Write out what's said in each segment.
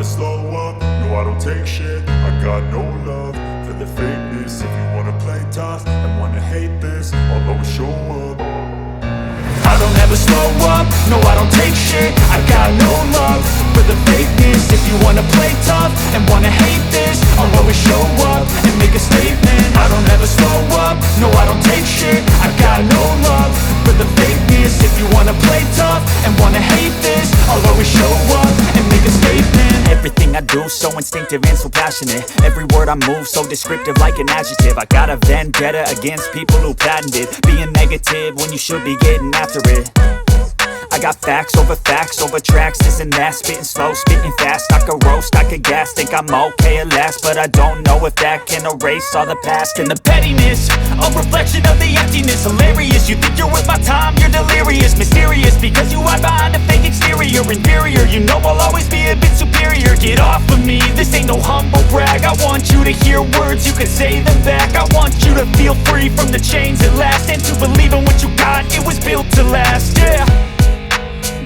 slow up, no I don't take shit. I got no love for the fakeness. If you wanna play tough and wanna hate this, I'll always show up. I don't ever slow up, no I don't take shit. I got no love for the fakeness. If you wanna play tough and wanna hate this, I'll always show up and make a statement. I don't ever slow up, no I don't take shit. I got no love for the fakeness. If you wanna play tough and wanna hate this, I'll always show up and make a statement. Everything I do so instinctive and so passionate. Every word I move so descriptive like an adjective. I got a vendetta against people who patented being negative when you should be getting after it. I got facts over tracks, this and that. Spitting slow, spitting fast, I could roast, I could gas. Think I'm okay at last, but I don't know if that can erase all the past. And the pettiness, a reflection of the emptiness. Hilarious, you think you're worth my time, you're delirious. Mysterious, because you hide behind a fake exterior. Inferior, you know I'll always be a bit superior. Get off of me, this ain't no humble brag. I want you to hear words, you can say them back. I want you to feel free from the chains at last, and to believe in what you got, it was built to last, yeah.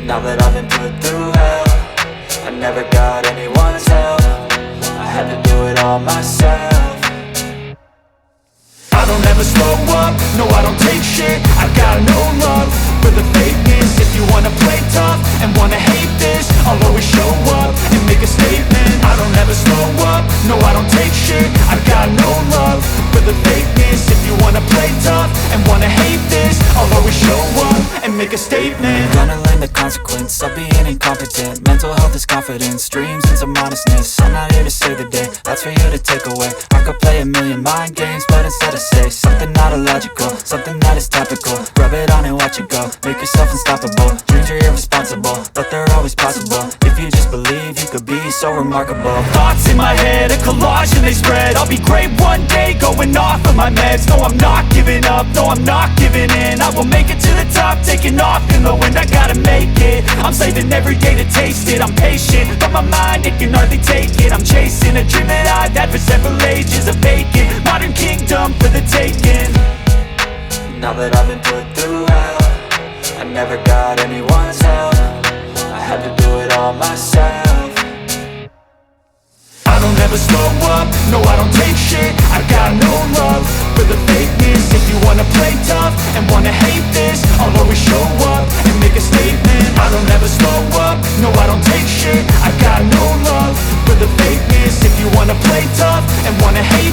Now that I've been put through hell, I never got anyone's help. I had to do it all myself. I don't ever slow up, no I don't take shit. I got no love for the fakeness. If you wanna play tough and wanna hate this, I'll always show up and make a statement. I don't ever slow up, no I don't take shit. I got no love for the fakeness. If you wanna play tough and wanna hate this, I'll always show up and make a statement. Gonna learn the consequence of being incompetent. Mental health is confidence, dreams and some honestness. I'm not here to save the day, that's for you to take away. I could play a million mind games, but instead I say something not illogical, something that is topical. Rub it on and watch it go, make yourself unstoppable. Dreams are irresponsible, but they're always possible. If you just believe, you could be so remarkable. Thoughts in my head, a collage and they spread. I'll be great one day, going off of my meds. No, I'm not giving up, no, I'm not giving in. I will make it to the top, taking off in the wind. I gotta make it, I'm saving every day to taste it. I'm patient, but my mind, it can hardly take it. I'm chasing a dream that I've had for several ages. A vacant, modern kingdom for the taking. Now that I've been put through hell, I never got anyone's help. I had to do it all myself. I don't ever slow up, no I don't take shit. I got no love for the fakeness. If you wanna play tough and wanna hate this, I'll always show up and make a statement. I don't ever slow up, no I don't take shit. I got no love for the fakeness. If you wanna play tough and wanna hate